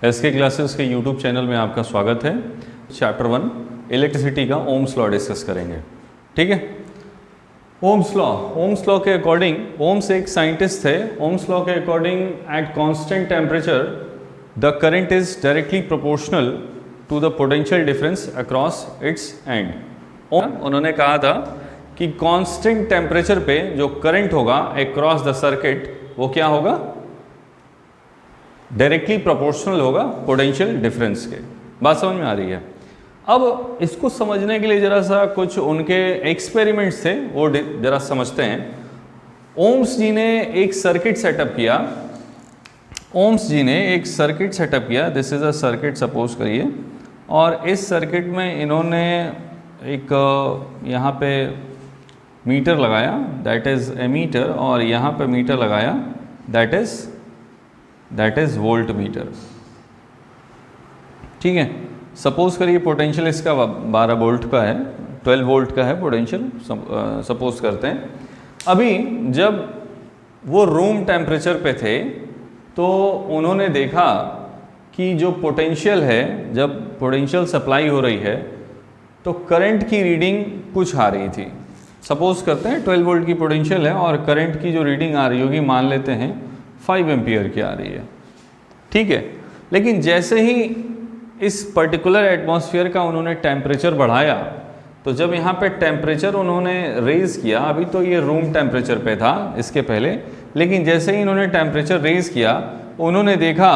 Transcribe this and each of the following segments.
SK classes के YouTube channel में आपका स्वागत है। चैप्टर 1 इलेक्ट्रिसिटी का ओम्स लॉ डिस्कस करेंगे। ठीक है, ओम्स लॉ के अकॉर्डिंग, ओम्स एक साइंटिस्ट थे। ओम्स लॉ के according at constant temperature the current is directly proportional to the potential difference across its end. उन्होंने कहा था कि कांस्टेंट टेम्परेचर पे जो करंट होगा अक्रॉस द सर्किट वो क्या होगा, डायरेक्टली प्रोपोर्शनल होगा पोटेंशियल डिफरेंस के। बात समझ में आ रही है? अब इसको समझने के लिए जरा सा कुछ उनके एक्सपेरिमेंट्स थे, वो जरा समझते हैं। ओम्स जी ने एक सर्किट सेटअप किया। This is a circuit suppose करिए, और इस सर्किट में इन्होंने एक यहाँ पे मीटर लगाया, दैट इज एमीटर, और यहाँ पे मीटर लगाया, दैट इज वोल्ट मीटर। ठीक है, सपोज करिए पोटेंशियल इसका 12 वोल्ट का है, 12 वोल्ट का है पोटेंशियल सपोज करते हैं। अभी जब वो रूम टेम्परेचर पे थे तो उन्होंने देखा कि जो पोटेंशियल है, जब पोटेंशियल सप्लाई हो रही है तो करंट की रीडिंग कुछ आ रही थी। सपोज करते हैं 12 वोल्ट की पोटेंशियल है और करंट की जो रीडिंग आ रही होगी मान लेते हैं 5 एम्पियर की आ रही है। ठीक है, लेकिन जैसे ही इस पर्टिकुलर एटमॉस्फेयर का उन्होंने टेम्परेचर बढ़ाया, तो जब यहाँ पे टेम्परेचर उन्होंने रेज किया, अभी तो ये रूम टेम्परेचर पे था इसके पहले, लेकिन जैसे ही इन्होंने टेम्परेचर रेज किया उन्होंने देखा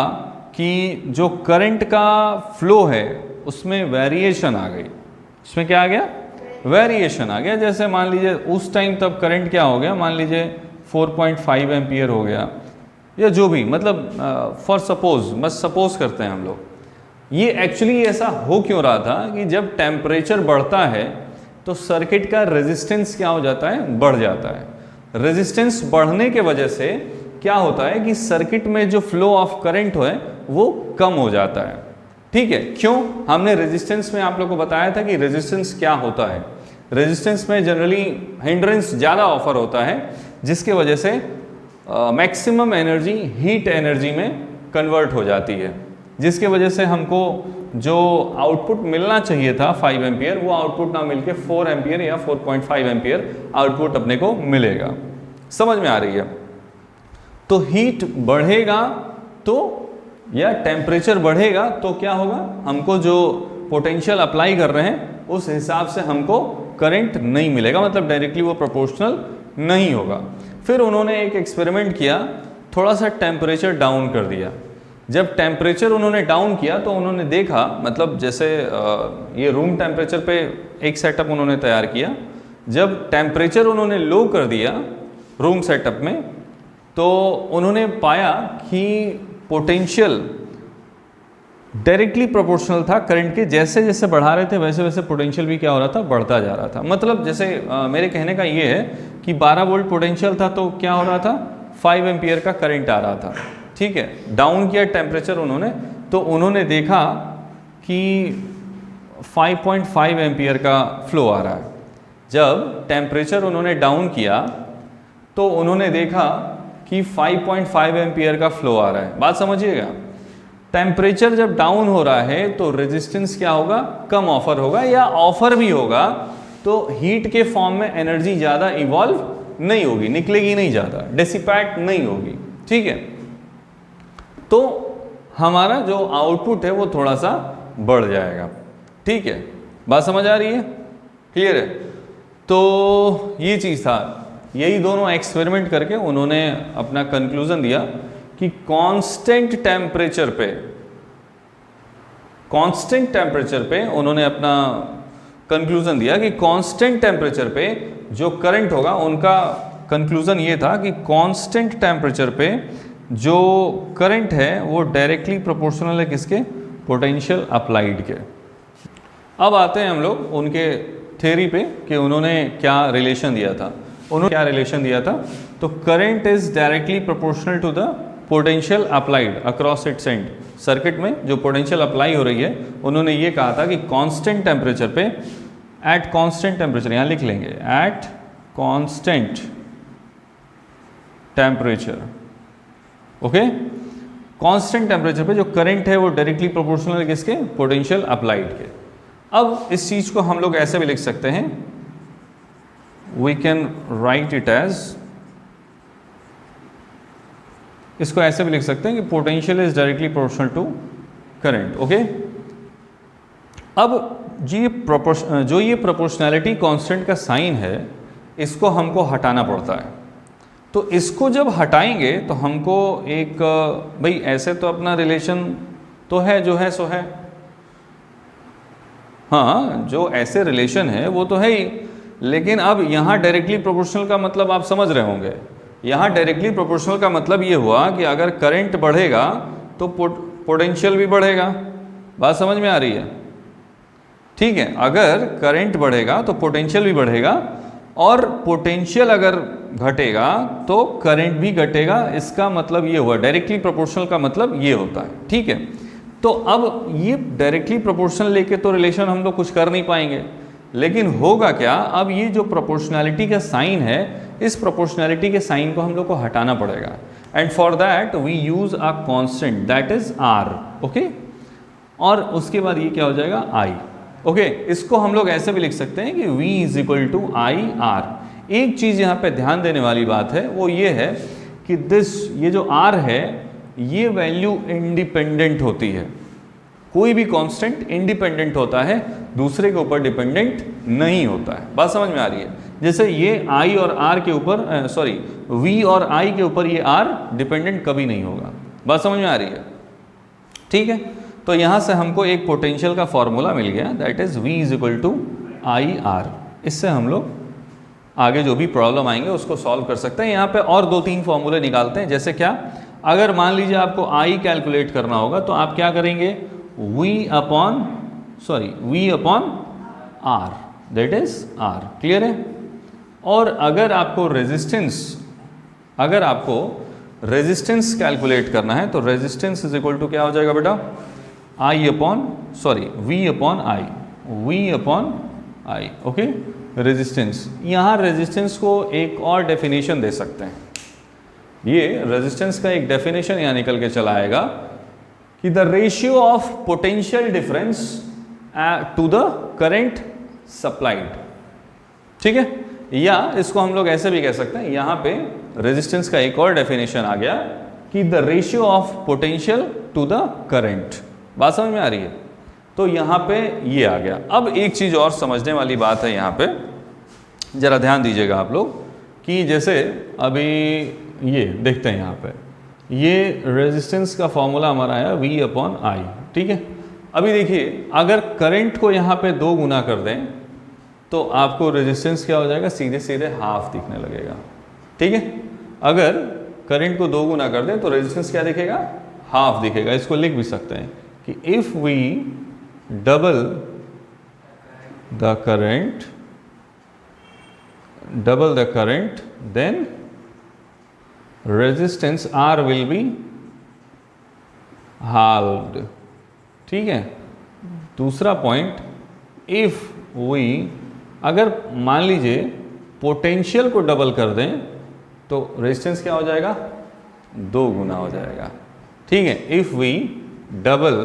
कि जो करंट का फ्लो है उसमें वेरिएशन आ गई। उसमें क्या आ गया? वेरिएशन आ गया। जैसे मान लीजिए उस टाइम तब करंट क्या हो गया, मान लीजिए 4.5 एम्पियर हो गया, या जो भी, मतलब फॉर सपोज, बस सपोज करते हैं हम लोग। ये एक्चुअली ऐसा हो क्यों रहा था कि जब टेम्परेचर बढ़ता है तो सर्किट का रेजिस्टेंस क्या हो जाता है? बढ़ जाता है। रेजिस्टेंस बढ़ने के वजह से क्या होता है कि सर्किट में जो फ्लो ऑफ करंट है वो कम हो जाता है। ठीक है, क्यों? हमने रेजिस्टेंस में आप लोग को बताया था कि रेजिस्टेंस क्या होता है। रेजिस्टेंस में जनरली हिंड्रेंस ज़्यादा ऑफर होता है, जिसके वजह से मैक्सिमम एनर्जी हीट एनर्जी में कन्वर्ट हो जाती है, जिसके वजह से हमको जो आउटपुट मिलना चाहिए था 5 एम्पियर, वो आउटपुट ना मिलके 4 एम्पियर या 4.5 एम्पियर आउटपुट अपने को मिलेगा। समझ में आ रही है? तो हीट बढ़ेगा तो, या टेम्परेचर बढ़ेगा तो क्या होगा, हमको जो पोटेंशियल अप्लाई कर रहे हैं उस हिसाब से हमको करंट नहीं मिलेगा, मतलब डायरेक्टली वो प्रोपोर्शनल नहीं होगा। फिर उन्होंने एक एक्सपेरिमेंट किया, थोड़ा सा टेम्परेचर डाउन कर दिया। जब टेम्परेचर उन्होंने डाउन किया तो उन्होंने देखा, मतलब जैसे ये रूम टेम्परेचर पे एक सेटअप उन्होंने तैयार किया। जब टेम्परेचर उन्होंने लो कर दिया रूम सेटअप में, तो उन्होंने पाया कि पोटेंशियल डायरेक्टली प्रोपोर्शनल था करंट के। जैसे जैसे बढ़ा रहे थे वैसे वैसे पोटेंशियल भी क्या हो रहा था? बढ़ता जा रहा था। मतलब जैसे मेरे कहने का ये है कि 12 वोल्ट पोटेंशियल था तो क्या हो रहा था? 5 एम्पियर का करंट आ रहा था। ठीक है, डाउन किया टेम्परेचर उन्होंने, तो उन्होंने देखा कि 5.5 एम्पियर का फ्लो आ रहा है। जब टेम्परेचर उन्होंने डाउन किया तो उन्होंने देखा कि 5.5 एम्पियर का फ्लो आ रहा है। बात समझिएगा, टेम्परेचर जब डाउन हो रहा है तो रेजिस्टेंस क्या होगा? कम ऑफर होगा, या ऑफर भी होगा तो हीट के फॉर्म में एनर्जी ज़्यादा इवॉल्व नहीं होगी, निकलेगी नहीं, ज़्यादा डिसिपेट नहीं होगी। ठीक है, तो हमारा जो आउटपुट है वो थोड़ा सा बढ़ जाएगा। ठीक है, बात समझ आ रही है? क्लियर है? तो ये चीज़ था, यही दोनों एक्सपेरिमेंट करके उन्होंने अपना कंक्लूजन दिया कि कांस्टेंट टेम्परेचर पे उन्होंने अपना कंक्लूजन दिया कि कांस्टेंट टेम्परेचर पे जो करंट होगा, उनका कंक्लूजन ये था कि कांस्टेंट टेम्परेचर पे जो करंट है वो डायरेक्टली प्रोपोर्शनल है किसके? पोटेंशियल अप्लाइड के। अब आते हैं हम लोग उनके थ्योरी पे कि उन्होंने क्या रिलेशन दिया था। तो current is directly proportional to the potential applied across its end. Circuit में जो पोटेंशियल अप्लाई हो रही है, उन्होंने ये कहा था कि कांस्टेंट टेम्परेचर पे, एट कांस्टेंट टेम्परेचर, यहाँ लिख लेंगे, eight constant temperature, okay, constant temperature पे जो करंट है वो डायरेक्टली प्रोपोर्शनल है किसके, पोटेंशियल अप्लाइड के। अब इस चीज को हम लोग ऐसे भी लिख सकते हैं, we can write it as, इसको ऐसे भी लिख सकते हैं कि potential is directly proportional to current. Okay, अब जो ये प्रोपोर्शनैलिटी कांस्टेंट का साइन है, इसको हमको हटाना पड़ता है। तो इसको जब हटाएंगे तो हमको एक, भाई ऐसे तो अपना रिलेशन तो है जो है सो है, हाँ जो ऐसे रिलेशन है वो तो है ही, लेकिन अब यहाँ डायरेक्टली प्रोपोर्शनल का मतलब आप समझ रहे होंगे। यहाँ डायरेक्टली प्रोपोर्शनल का मतलब ये हुआ कि अगर करंट बढ़ेगा तो पोटेंशियल भी बढ़ेगा। बात समझ में आ रही है? ठीक है, अगर करंट बढ़ेगा तो पोटेंशियल भी बढ़ेगा, और पोटेंशियल अगर घटेगा तो करंट भी घटेगा। इसका मतलब ये हुआ, डायरेक्टली प्रोपोर्शनल का मतलब ये होता है। ठीक है, तो अब ये डायरेक्टली प्रोपोर्शनल लेके तो रिलेशन हम लोग कुछ कर नहीं पाएंगे, लेकिन होगा क्या, अब ये जो प्रोपोर्शनैलिटी का साइन है, इस प्रोपोर्शनैलिटी के साइन को हम लोग को हटाना पड़ेगा, and for that we use a constant that is R. Okay, और उसके बाद ये क्या हो जाएगा, आई। ओके, इसको हम लोग ऐसे भी लिख सकते हैं कि v is equal to I R. एक चीज यहाँ पे ध्यान देने वाली बात है, वो ये है कि ये जो r है, ये वैल्यू इंडिपेंडेंट होती है। कोई भी कांस्टेंट इंडिपेंडेंट होता है, दूसरे के ऊपर डिपेंडेंट नहीं होता है। बात समझ में आ रही है? जैसे ये i और r के ऊपर, सॉरी v और i के ऊपर ये r डिपेंडेंट कभी नहीं होगा। बात समझ में आ रही है? ठीक है, तो यहाँ से हमको एक पोटेंशियल का फॉर्मूला मिल गया, that is v is equal to I R. इससे हम लोग आगे जो भी प्रॉब्लम आएंगे उसको सॉल्व कर सकते हैं। यहाँ पे और 2-3 फॉर्मूले निकालते हैं। जैसे क्या, अगर मान लीजिए आपको i कैलकुलेट करना होगा तो आप क्या करेंगे, v upon r, that is r। Clear है? और अगर आपको रेजिस्टेंस कैलकुलेट करना है तो रेजिस्टेंस इज इक्वल टू क्या हो जाएगा बेटा, v upon i। Okay, resistance, यहाँ रेजिस्टेंस को एक और डेफिनेशन दे सकते हैं। ये रेजिस्टेंस का एक डेफिनेशन यहाँ निकल के चला आएगा कि the ratio of potential difference to the current supplied. ठीक है, या इसको हम लोग ऐसे भी कह सकते हैं, यहाँ पे रेजिस्टेंस का एक और डेफिनेशन आ गया कि the ratio of potential to the current. बात समझ में आ रही है? तो यहाँ पे ये आ गया। अब एक चीज़ और समझने वाली बात है, यहाँ पे ज़रा ध्यान दीजिएगा आप लोग, कि जैसे अभी ये देखते हैं, यहाँ पे ये रेजिस्टेंस का फॉर्मूला हमारा आया v अपॉन आई। ठीक है, अभी देखिए, अगर करंट को यहाँ पे 2 गुना कर दें तो आपको रेजिस्टेंस क्या हो जाएगा, सीधे सीधे हाफ दिखने लगेगा। ठीक है, अगर करंट को 2 गुना कर दें तो रेजिस्टेंस क्या दिखेगा, हाफ दिखेगा। इसको लिख भी सकते हैं कि if we double the current then resistance R will be halved. ठीक है, दूसरा पॉइंट, इफ वी, अगर मान लीजिए पोटेंशियल को डबल कर दें तो रेजिस्टेंस क्या हो जाएगा, 2 गुना हो जाएगा। ठीक है, if we double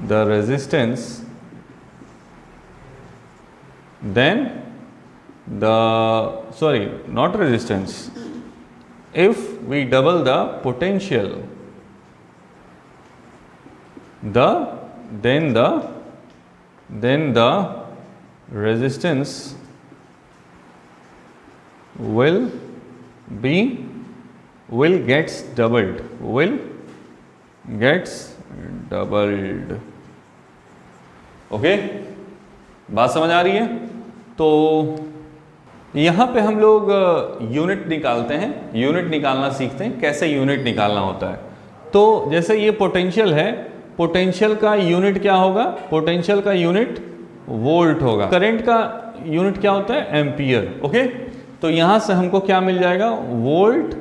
the resistance then not resistance, if we double the potential, then the resistance gets doubled, okay. बात समझ आ रही है? तो यहाँ पे हम लोग यूनिट निकालते हैं, यूनिट निकालना सीखते हैं, कैसे यूनिट निकालना होता है। तो जैसे ये पोटेंशियल है, पोटेंशियल का यूनिट क्या होगा, पोटेंशियल का यूनिट वोल्ट होगा। करंट का यूनिट क्या होता है, एम्पियर। ओके, तो यहाँ से हमको क्या मिल जाएगा, वोल्ट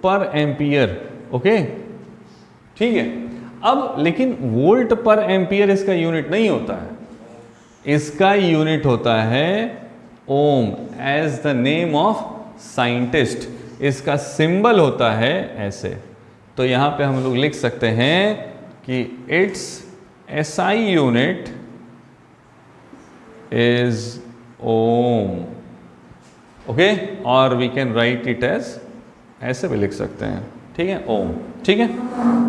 पर एम्पियर। ओके, ठीक है। अब लेकिन वोल्ट पर एम्पियर इसका यूनिट नहीं होता है, इसका यूनिट होता है ohm, as the name of scientist. इसका सिंबल होता है ऐसे, तो यहाँ पे हम लोग लिख सकते हैं कि it's SI unit is ohm, okay, और we can write it as, ऐसे भी लिख सकते हैं, ठीक है, ओम, ठीक है,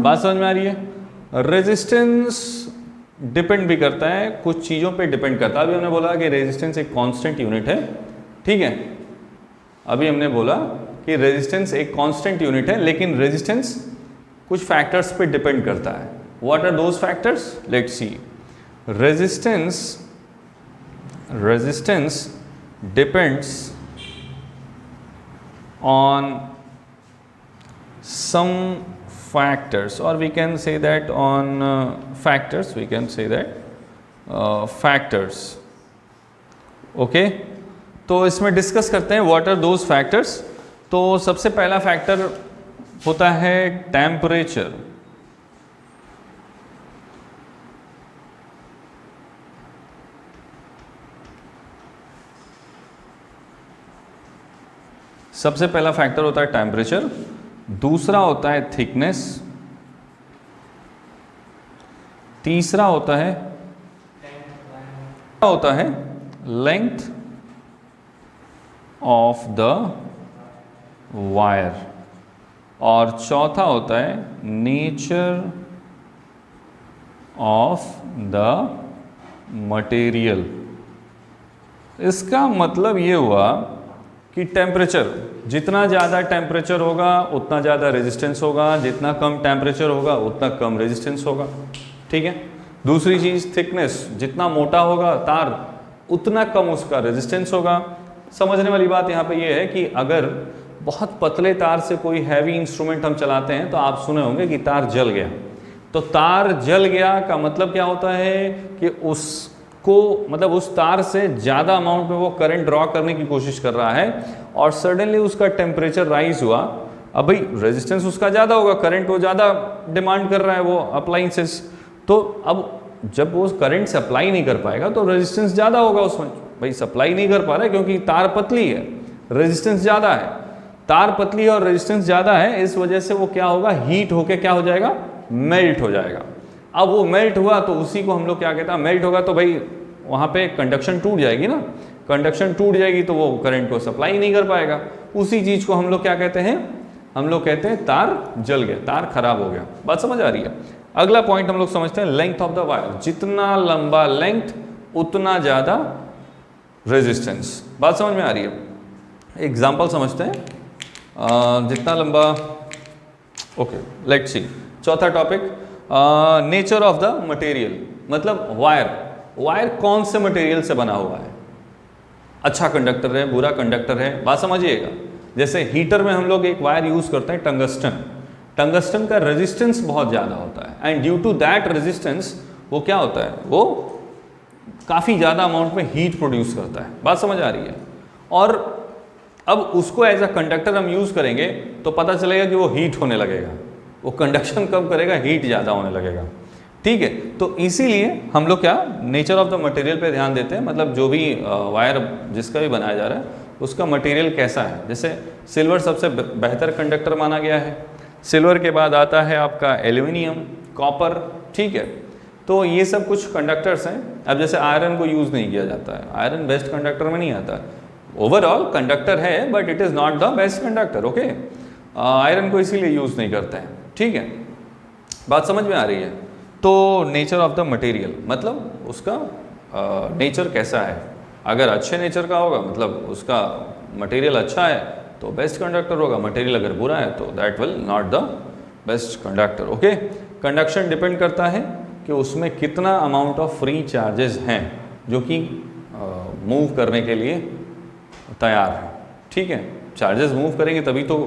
बात समझ में आ रही है। रेजिस्टेंस डिपेंड भी करता है, कुछ चीज़ों पे डिपेंड करता है। अभी हमने बोला कि रेजिस्टेंस एक कांस्टेंट यूनिट है, ठीक है, अभी हमने बोला कि रेजिस्टेंस एक कांस्टेंट यूनिट है, लेकिन रेजिस्टेंस कुछ फैक्टर्स पे डिपेंड करता है। What are those factors? Let's see. Resistance depends on some factors, or we can say that on factors, we can say that factors, okay। तो इसमें डिस्कस करते हैं व्हाट आर दोज फैक्टर्स। तो सबसे पहला फैक्टर होता है टेम्परेचर। सबसे पहला फैक्टर होता है टेम्परेचर, दूसरा होता है थिकनेस, तीसरा होता है लेंथ ऑफ द वायर, और चौथा होता है नेचर ऑफ द मटेरियल। इसका मतलब ये हुआ कि टेम्परेचर, जितना ज़्यादा टेम्परेचर होगा उतना ज़्यादा रेजिस्टेंस होगा, जितना कम टेम्परेचर होगा उतना कम रेजिस्टेंस होगा, ठीक है। दूसरी चीज़ थिकनेस, जितना मोटा होगा तार उतना कम उसका रेजिस्टेंस होगा। समझने वाली बात यहाँ पे ये है कि अगर बहुत पतले तार से कोई हैवी इंस्ट्रूमेंट हम चलाते हैं तो आप सुने होंगे कि तार जल गया। तो तार जल गया का मतलब क्या होता है कि उसको, मतलब उस तार से ज़्यादा अमाउंट में वो करंट ड्रॉ करने की कोशिश कर रहा है और सडनली उसका टेम्परेचर राइज हुआ। अब भाई रेजिस्टेंस उसका ज़्यादा होगा, करंट वो ज़्यादा डिमांड कर रहा है वो अप्लाइंसेस, तो अब जब वो करंट सप्लाई नहीं कर पाएगा तो रेजिस्टेंस ज़्यादा होगा उसमें। भाई सप्लाई नहीं कर पा रहा है क्योंकि तार पतली है, रेजिस्टेंस ज़्यादा है, तार पतली है और रेजिस्टेंस ज़्यादा है, इस वजह से वो क्या होगा, हीट होके क्या हो जाएगा, मेल्ट हो जाएगा। अब वो मेल्ट हुआ तो उसी को हम लोग क्या कहते हैं, मेल्ट होगा तो भाई वहाँ पे कंडक्शन टूट जाएगी ना, कंडक्शन टूट जाएगी तो वो करंट को सप्लाई नहीं कर पाएगा। उसी चीज़ को हम लोग क्या कहते हैं, हम लोग कहते हैं तार जल गया, तार खराब हो गया। बात समझ आ रही है। अगला पॉइंट हम लोग समझते हैं लेंथ ऑफ द वायर, जितना लंबा लेंथ उतना ज़्यादा रेजिस्टेंस। बात समझ में आ रही है। एग्जाम्पल समझते हैं, जितना लंबा, ओके लेट्स सी। चौथा topic, nature of the material, मतलब वायर कौन से मटेरियल से बना हुआ है, अच्छा कंडक्टर है, बुरा कंडक्टर है। बात समझिएगा। जैसे हीटर में हम लोग एक वायर यूज करते हैं टंगस्टन, टंगस्टन का रेजिस्टेंस बहुत ज़्यादा होता है and due to that resistance वो क्या होता है, वो काफ़ी ज़्यादा अमाउंट में हीट प्रोड्यूस करता है। बात समझ आ रही है। और अब उसको एज अ कंडक्टर हम यूज़ करेंगे तो पता चलेगा कि वो हीट होने लगेगा, वो कंडक्शन कम करेगा, हीट ज़्यादा होने लगेगा, ठीक है। तो इसीलिए हम लोग क्या नेचर ऑफ द मटेरियल पे ध्यान देते हैं, मतलब जो भी वायर जिसका भी बनाया जा रहा है उसका मटेरियल कैसा है। जैसे सिल्वर सबसे बेहतर कंडक्टर माना गया है, सिल्वर के बाद आता है आपका एल्यूमिनियम, कॉपर, ठीक है। तो ये सब कुछ कंडक्टर्स हैं। अब जैसे आयरन को यूज़ नहीं किया जाता है, आयरन बेस्ट कंडक्टर में नहीं आता, ओवरऑल कंडक्टर है but it is not the best conductor, okay. Iron को इसीलिए यूज़ नहीं करते हैं, ठीक है। बात समझ में आ रही है। तो नेचर ऑफ द मटेरियल मतलब उसका नेचर कैसा है। अगर अच्छे नेचर का होगा मतलब उसका मटेरियल अच्छा है तो बेस्ट कंडक्टर होगा, मटेरियल अगर बुरा है तो that will not the best conductor, okay. Conduction depend करता है कि उसमें कितना अमाउंट ऑफ फ्री चार्जेस हैं जो कि मूव करने के लिए तैयार है, ठीक है। चार्जेस मूव करेंगे तभी तो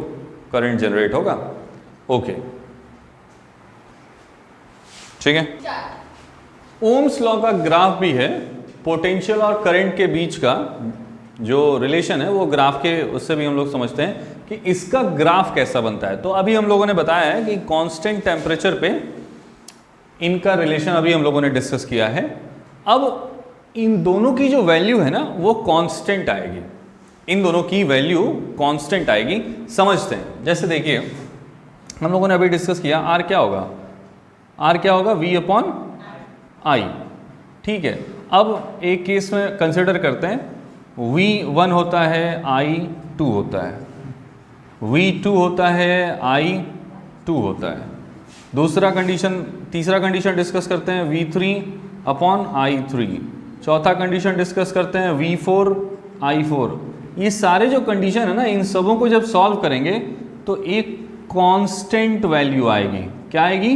करंट जनरेट होगा, ओके, ठीक है। ओम्स लॉ का ग्राफ भी है, पोटेंशियल और करंट के बीच का जो रिलेशन है वो ग्राफ के उससे भी हम लोग समझते हैं कि इसका ग्राफ कैसा बनता है। तो अभी हम लोगों ने बताया है कि कांस्टेंट टेम्परेचर पे इनका रिलेशन अभी हम लोगों ने डिस्कस किया है। अब इन दोनों की जो वैल्यू है ना वो कांस्टेंट आएगी, इन दोनों की वैल्यू कांस्टेंट आएगी। समझते हैं। जैसे देखिए हम लोगों ने अभी डिस्कस किया आर क्या होगा, आर क्या होगा, वी अपॉन आई। ठीक है, अब एक केस में कंसिडर करते हैं, V1 होता है, I2 होता है, V2 होता है, I2 होता है। दूसरा कंडीशन, तीसरा कंडीशन डिस्कस करते हैं, V3 अपॉन I3। चौथा कंडीशन डिस्कस करते हैं, V4 I4। ये सारे जो कंडीशन है ना, इन सबों को जब सॉल्व करेंगे तो एक कांस्टेंट वैल्यू आएगी। क्या आएगी?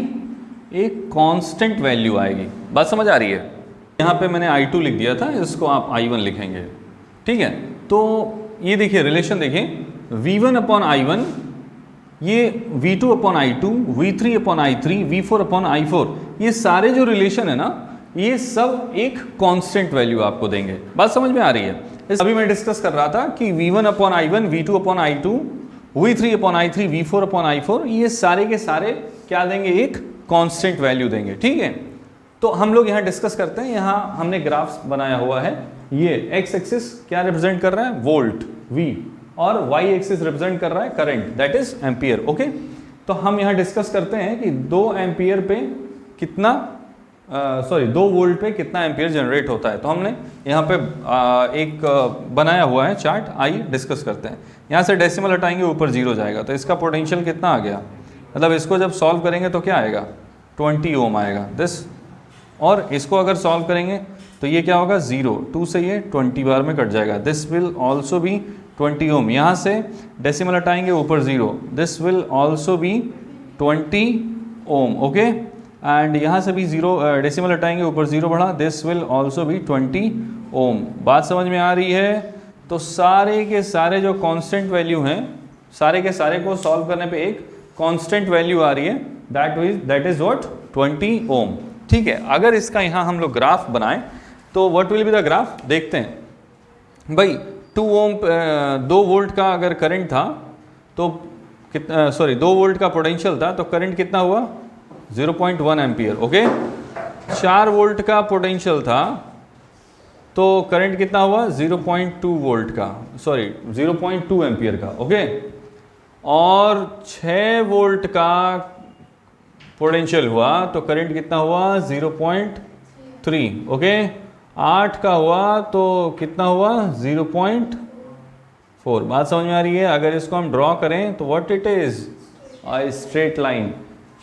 एक कांस्टेंट वैल्यू आएगी। बात समझ आ रही है? यहाँ पे मैंने I2 लिख दिया था, इसको आप I1 लिखेंगे। ठीक है, तो ये देखिए रिलेशन देखिए, V1 अपॉन I1, ये V2 upon I2, V3 upon I3, V4 upon I4, ये सारे जो रिलेशन है ना, ये सब एक कांस्टेंट वैल्यू आपको देंगे। बात समझ में आ रही है? अभी मैं डिस्कस कर रहा था कि V1 upon I1, V2 upon I2, V3 upon I3, V4 upon I4, ये सारे के सारे क्या देंगे? एक कांस्टेंट वैल्यू देंगे। ठीक है, तो हम लोग यहाँ डिस्कस करते हैं। यहाँ हमने ग्राफ्स बनाया हुआ है, ये एक्स एक्सिस क्या रिप्रेजेंट कर रहा है? वोल्ट V, और वाई एक्सिस रिप्रेजेंट कर रहा है current, that is ampere. Okay, तो हम यहाँ डिस्कस करते हैं कि 2 एम्पियर पे कितना 2 वोल्ट पे कितना एम्पियर जनरेट होता है। तो हमने यहाँ पे एक बनाया हुआ है चार्ट, आइए डिस्कस करते हैं। यहाँ से डेसिमल हटाएंगे, ऊपर 0 जाएगा, तो इसका पोटेंशियल कितना आ गया? मतलब इसको जब सॉल्व करेंगे तो क्या आएगा? 20 ओम आएगा दिस। और इसको अगर सॉल्व करेंगे तो ये क्या होगा? 0, 2 से ये 20 बार में कट जाएगा, this will also be 20 ohm. यहाँ से डेसिमल हटाएंगे, ऊपर 0, this will also be 20 ohm. Okay, and यहाँ से भी 0 डेसिमल हटाएंगे, ऊपर 0 बढ़ा, this will also be 20 ohm. बात समझ में आ रही है? तो सारे के सारे जो कांस्टेंट वैल्यू हैं, सारे के सारे को सॉल्व करने पे एक कांस्टेंट वैल्यू आ रही है, दैट इज व्हाट? 20 ओम। ठीक है, अगर इसका यहाँ हम लोग ग्राफ बनाएं तो what will be the graph? देखते हैं भाई। 2 ओम 2 वोल्ट का अगर करंट था तो कितना, 2 वोल्ट का पोटेंशियल था, तो करंट कितना हुआ? 0.1 एम्पियर। ओके, 4 वोल्ट का पोटेंशियल था तो करंट कितना हुआ? 0.2 वोल्ट का, 0.2 एम्पियर का। ओके, और 6 वोल्ट का पोटेंशियल हुआ तो करंट कितना हुआ? 0.3। ओके, 8 का हुआ तो कितना हुआ? 0.4। बात समझ में आ रही है? अगर इसको हम ड्रॉ करें तो what it is? A straight line.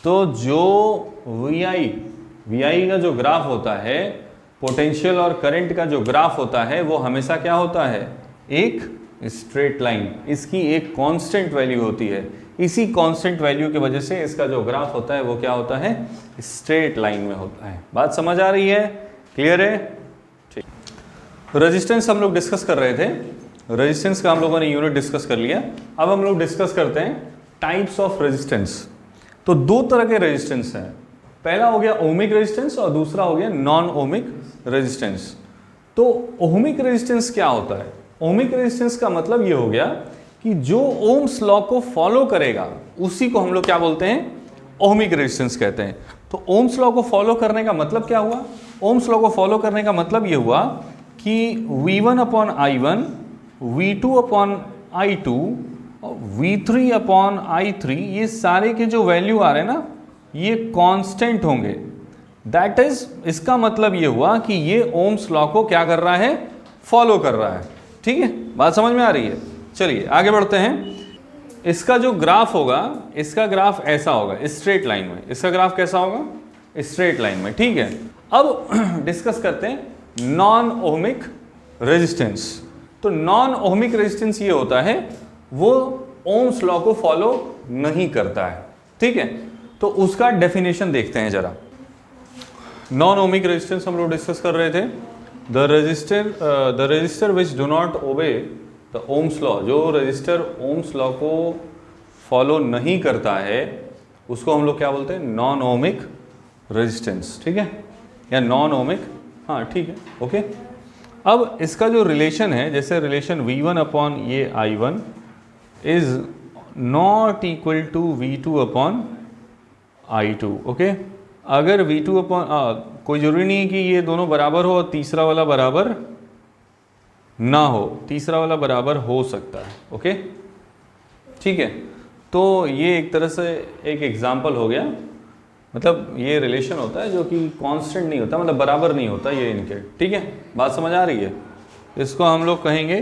तो जो VI का जो ग्राफ होता है, पोटेंशियल और करंट का जो ग्राफ होता है, वो हमेशा क्या होता है? एक स्ट्रेट लाइन। इसकी एक कांस्टेंट वैल्यू होती है, इसी कांस्टेंट वैल्यू की वजह से इसका जो ग्राफ होता है वो क्या होता है? स्ट्रेट लाइन में होता है। बात समझ आ रही है? क्लियर है? ठीक। रेजिस्टेंस हम लोग डिस्कस कर रहे थे, रेजिस्टेंस का हम लोगों ने यूनिट डिस्कस कर लिया। अब हम लोग डिस्कस करते हैं टाइप्स ऑफ रेजिस्टेंस। तो 2 तरह के रेजिस्टेंस हैं, पहला हो गया ओमिक रेजिस्टेंस और दूसरा हो गया नॉन ओमिक रेजिस्टेंस। तो ओमिक रेजिस्टेंस क्या होता है? ओमिक रेजिस्टेंस का मतलब ये हो गया कि जो ओम्स लॉ को फॉलो करेगा उसी को हम लोग क्या बोलते हैं? ओमिक रेजिस्टेंस कहते हैं। तो ओम्स लॉ को फॉलो करने का मतलब क्या हुआ? ओम्स लॉ को फॉलो करने का मतलब ये हुआ कि V1 upon I1, V2 upon I2, V3 upon I3, ये सारे के जो वैल्यू आ रहे हैं ना, ये कांस्टेंट होंगे। दैट इज, इसका मतलब ये हुआ कि ये ओम्स लॉ को क्या कर रहा है? फॉलो कर रहा है। ठीक है, बात समझ में आ रही है? चलिए आगे बढ़ते हैं। इसका जो ग्राफ होगा, इसका ग्राफ ऐसा होगा स्ट्रेट लाइन में। इसका ग्राफ कैसा होगा? स्ट्रेट लाइन में। ठीक है, अब डिस्कस करते हैं नॉन ओमिक रेजिस्टेंस। तो नॉन ओमिक रेजिस्टेंस ये होता है, वो ओम्स लॉ को फॉलो नहीं करता है। ठीक है, तो उसका डेफिनेशन देखते हैं जरा। नॉन ओमिक रेजिस्टेंस हम लोग डिस्कस कर रहे थे। The resistor which do not obey the Ohm's law, जो रेजिस्टर ओम्स लॉ को फॉलो नहीं करता है उसको हम लोग क्या बोलते हैं? Non ohmic resistance. ठीक है, या नॉन ओमिक, हाँ ठीक है। ओके, अब इसका जो रिलेशन है, जैसे रिलेशन V1 अपॉन ये I1 is not equal to V2 upon I2। Okay, अगर V2 अपॉन कोई ज़रूरी नहीं है कि ये दोनों बराबर हो और तीसरा वाला बराबर ना हो, तीसरा वाला बराबर हो सकता है। ओके, ठीक है, तो ये एक तरह से एक एग्जाम्पल हो गया, मतलब ये रिलेशन होता है जो कि कांस्टेंट नहीं होता, मतलब बराबर नहीं होता ये इनके, ठीक है, बात समझ आ रही है। इसको हम लोग कहेंगे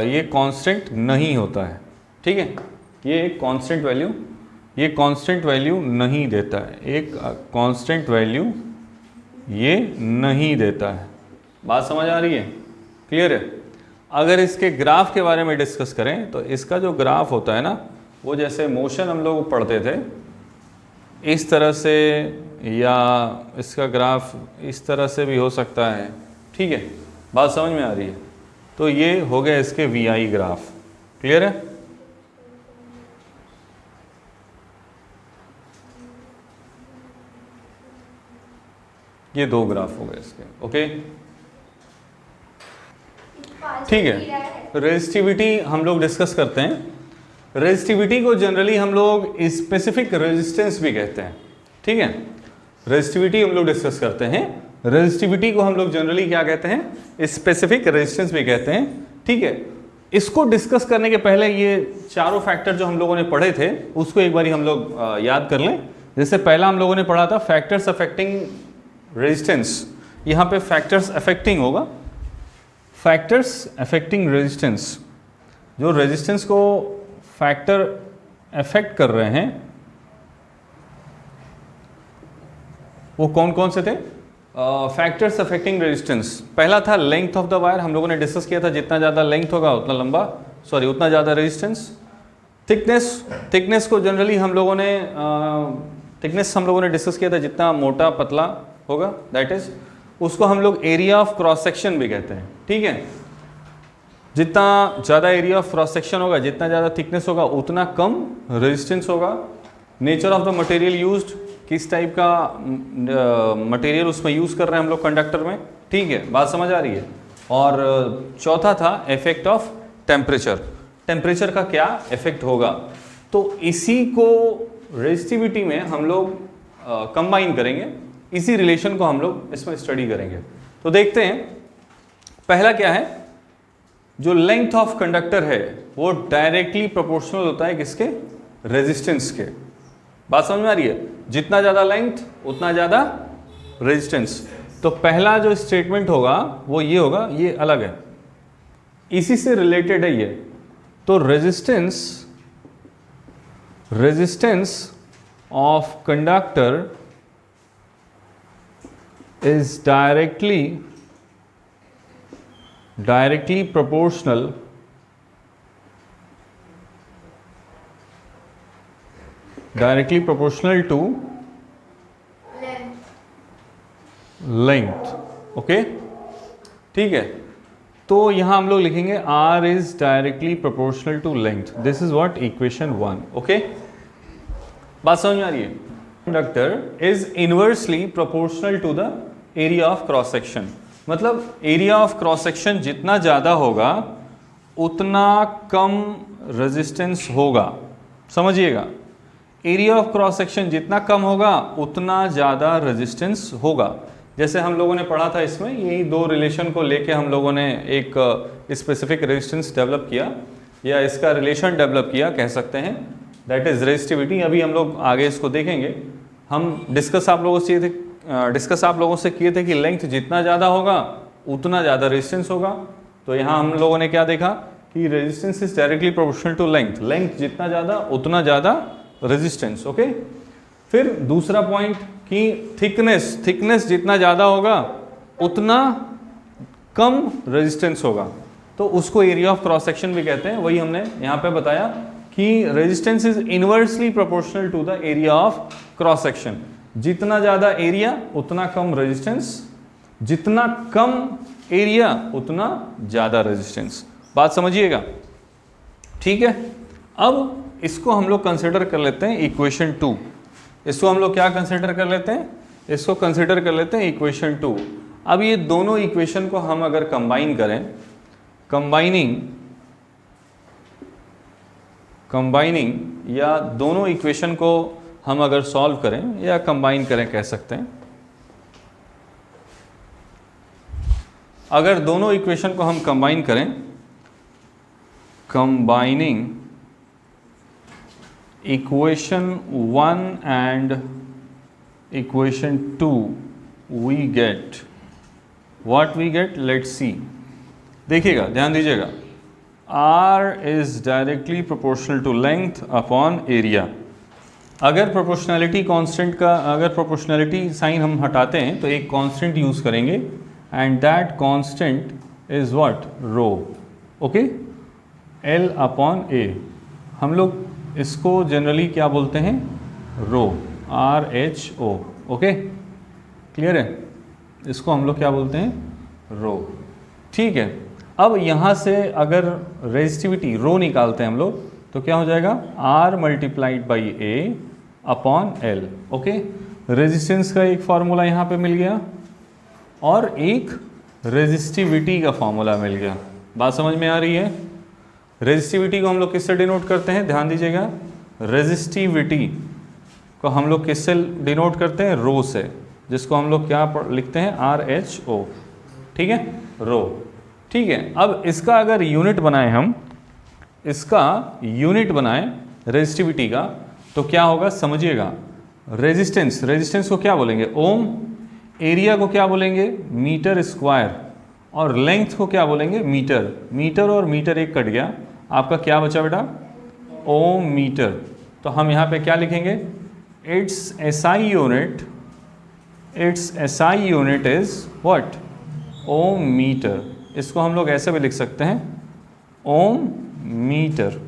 ये कांस्टेंट नहीं होता है, ठीक है, ये एक कांस्टेंट वैल्यू, ये कांस्टेंट वैल्यू नहीं देता है, एक कांस्टेंट वैल्यू ये नहीं देता है, बात समझ आ रही है, क्लियर है। अगर इसके ग्राफ के बारे में डिस्कस करें तो इसका जो ग्राफ होता है ना, वो जैसे मोशन हम लोग पढ़ते थे इस तरह से, या इसका ग्राफ इस तरह से भी हो सकता है, ठीक है, बात समझ में आ रही है। तो ये हो गया इसके वी ग्राफ, क्लियर है। ये दो ग्राफ हो गए इसके, ओके, ठीक है। रेजिस्टिविटी हम लोग डिस्कस करते हैं। रेजिस्टिविटी को जनरली हम लोग स्पेसिफिक रेजिस्टेंस भी कहते हैं, ठीक है, रेजिस्टिविटी हम लोग डिस्कस करते हैं। रेजिस्टिविटी को हम लोग जनरली क्या कहते हैं, स्पेसिफिक रेजिस्टेंस भी कहते हैं, ठीक है। इसको डिस्कस करने के पहले ये चारों फैक्टर जो हम लोगों ने पढ़े थे उसको एक बारी हम लोग याद कर लें। जैसे पहला हम लोगों ने पढ़ा था फैक्टर्स अफेक्टिंग रेजिस्टेंस, यहाँ पे फैक्टर्स अफेक्टिंग होगा, फैक्टर्स अफेक्टिंग रेजिस्टेंस, जो रेजिस्टेंस को फैक्टर अफेक्ट कर रहे हैं वो कौन कौन से थे। फैक्टर्स अफेक्टिंग रेजिस्टेंस, पहला था लेंथ ऑफ द वायर, हम लोगों ने डिस्कस किया था जितना ज़्यादा लेंथ होगा उतना लंबा, सॉरी उतना ज़्यादा रेजिस्टेंस। थिकनेस को जनरली हम लोगों ने थिकनेस हम लोगों ने डिस्कस किया था जितना मोटा पतला होगा, दैट इज उसको हम लोग एरिया ऑफ क्रॉस सेक्शन भी कहते हैं, ठीक है। जितना ज़्यादा एरिया ऑफ क्रॉस सेक्शन होगा, जितना ज़्यादा थिकनेस होगा उतना कम रेजिस्टेंस होगा। Nature of the material used, किस टाइप का मटेरियल उसमें यूज़ कर रहे हैं हम लोग कंडक्टर में, ठीक है, बात समझ आ रही है। और चौथा था इफेक्ट ऑफ टेम्परेचर, टेम्परेचर का क्या इफेक्ट होगा। तो इसी को रेजिस्टिविटी में हम लोग कंबाइन करेंगे, इसी रिलेशन को हम लोग इसमें स्टडी करेंगे। तो देखते हैं पहला क्या है, जो लेंथ ऑफ कंडक्टर है वो डायरेक्टली प्रोपोर्शनल होता है किसके, रेजिस्टेंस के, बात समझ में आ रही है। जितना ज़्यादा लेंथ उतना ज़्यादा रेजिस्टेंस। तो पहला जो स्टेटमेंट होगा वो ये होगा, ये अलग है, इसी से रिलेटेड है ये। तो resistance of conductor is directly proportional to length, okay, ठीक है। तो यहां हम लोग लिखेंगे R is directly proportional to length, this is what equation 1, okay, बात समझ में आ रही है। Conductor is inversely proportional to the area of cross section, मतलब एरिया ऑफ क्रॉस सेक्शन जितना ज़्यादा होगा उतना कम रेजिस्टेंस होगा, समझिएगा। एरिया ऑफ क्रॉस सेक्शन जितना कम होगा उतना ज़्यादा रेजिस्टेंस होगा। जैसे हम लोगों ने पढ़ा था इसमें, यही दो रिलेशन को लेके हम लोगों ने एक स्पेसिफिक रेजिस्टेंस डेवलप किया, या इसका रिलेशन डेवलप किया कह सकते हैं, दैट इज़ रेजिस्टिविटी। अभी हम लोग आगे इसको देखेंगे। हम डिस्कस आप लोगों से किए थे कि लेंथ जितना ज़्यादा होगा उतना ज़्यादा रेजिस्टेंस होगा। तो यहाँ हम लोगों ने क्या देखा कि resistance is directly proportional to length, length जितना ज़्यादा उतना ज़्यादा रेजिस्टेंस, ओके। फिर दूसरा पॉइंट कि थिकनेस जितना ज़्यादा होगा उतना कम रेजिस्टेंस होगा, तो उसको एरिया ऑफ क्रॉस सेक्शन भी कहते हैं। वही हमने यहाँ पे बताया कि resistance is inversely proportional to the area of cross section, जितना ज़्यादा एरिया उतना कम रेजिस्टेंस, जितना कम एरिया उतना ज़्यादा रेजिस्टेंस, बात समझिएगा, ठीक है। अब इसको हम लोग कंसिडर कर लेते हैं इक्वेशन 2। इसको हम लोग क्या कंसिडर कर लेते हैं, इसको कंसिडर कर लेते हैं इक्वेशन 2। अब ये दोनों इक्वेशन को हम अगर कंबाइन करें, कंबाइनिंग या दोनों इक्वेशन को हम अगर सॉल्व करें या कंबाइन करें कह सकते हैं, अगर दोनों इक्वेशन को हम कंबाइन करें, combining equation 1 and equation 2 we get what we get, let's see. देखिएगा, ध्यान दीजिएगा, r is directly proportional to length upon area. अगर प्रोपोर्शनैलिटी कांस्टेंट का, अगर प्रोपोर्शनैलिटी साइन हम हटाते हैं तो एक कांस्टेंट यूज़ करेंगे and that constant is what, rho. Okay, L upon A. हम लोग इसको जनरली क्या बोलते हैं, रो, RHO. ओके, क्लियर है, इसको हम लोग क्या बोलते हैं, रो. ठीक है, अब यहाँ से अगर रेजिस्टिविटी रो निकालते हैं हम लोग तो क्या हो जाएगा, R multiplied by A upon L. Okay, resistance का एक फार्मूला यहाँ पे मिल गया और एक रेजिस्टिविटी का फार्मूला मिल गया. बात समझ में आ रही है. रेजिस्टिविटी को हम लोग किससे डिनोट करते हैं, ध्यान दीजिएगा, रेजिस्टिविटी को हम लोग किससे डिनोट करते हैं, रो से, जिसको हम लोग क्या लिखते हैं, RHO. ठीक है, रो. ठीक है, अब इसका अगर यूनिट बनाएं, हम इसका यूनिट बनाएं रेजिस्टिविटी का, तो क्या होगा समझिएगा. रेजिस्टेंस, रेजिस्टेंस को क्या बोलेंगे, ओम. एरिया को क्या बोलेंगे, मीटर स्क्वायर. और लेंथ को क्या बोलेंगे, मीटर. मीटर और मीटर एक कट गया, आपका क्या बचा बेटा, ओम मीटर. तो हम यहाँ पे क्या लिखेंगे, it's SI unit, it's SI unit is what, ohm meter. इसको हम लोग ऐसे भी लिख सकते हैं, ओम मीटर.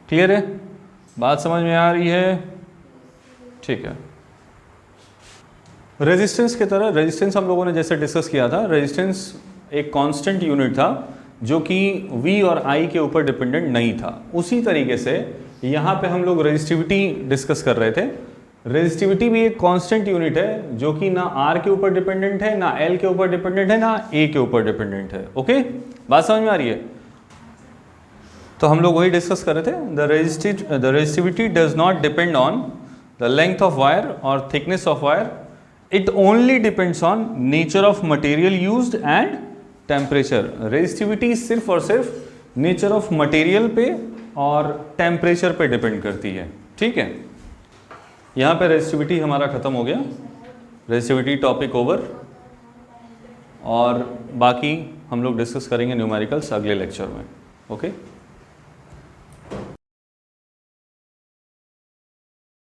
क्लियर है, बात समझ में आ रही है. ठीक है, रेजिस्टेंस की तरह, रेजिस्टेंस हम लोगों ने जैसे डिस्कस किया था, रेजिस्टेंस एक कांस्टेंट यूनिट था जो कि V और I के ऊपर डिपेंडेंट नहीं था. उसी तरीके से यहाँ पे हम लोग रेजिस्टिविटी डिस्कस कर रहे थे. रेजिस्टिविटी भी एक कांस्टेंट यूनिट है जो कि ना R के ऊपर डिपेंडेंट है, ना L के ऊपर डिपेंडेंट है, ना A के ऊपर डिपेंडेंट है. ओके, बात समझ में आ रही है. तो हम लोग वही डिस्कस कर रहे थे. The resistivity does not depend on the length of wire और thickness of wire. It only depends on nature of material used and temperature. Resistivity सिर्फ और सिर्फ नेचर ऑफ मटेरियल पे और टेम्परेचर पे डिपेंड करती है. ठीक है, यहाँ पे रेजिस्टिविटी हमारा ख़त्म हो गया. रेजिस्टिविटी टॉपिक ओवर, और बाकी हम लोग डिस्कस करेंगे न्यूमेरिकल्स अगले लेक्चर में. ओके.